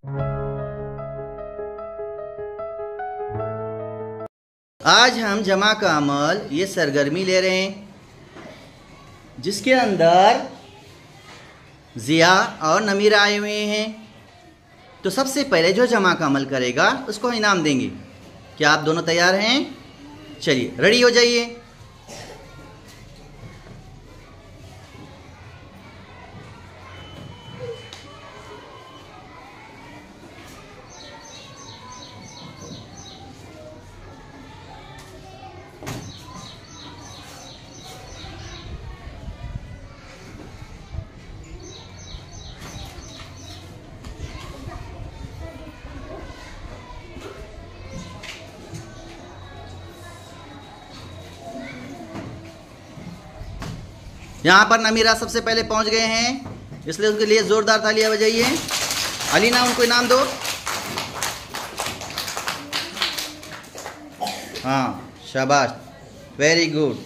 आज हम जमा का अमल ये सरगर्मी ले रहे हैं जिसके अंदर जिया और नमीर आए हुए हैं। तो सबसे पहले जो जमा का अमल करेगा उसको इनाम देंगे। क्या आप दोनों तैयार हैं? चलिए रेडी हो जाइए। यहाँ पर नमीरा सबसे पहले पहुँच गए हैं, इसलिए उनके लिए ज़ोरदार तालियां बजाइए। अलीना, उनको इनाम दो। हाँ शाबाश, वेरी गुड।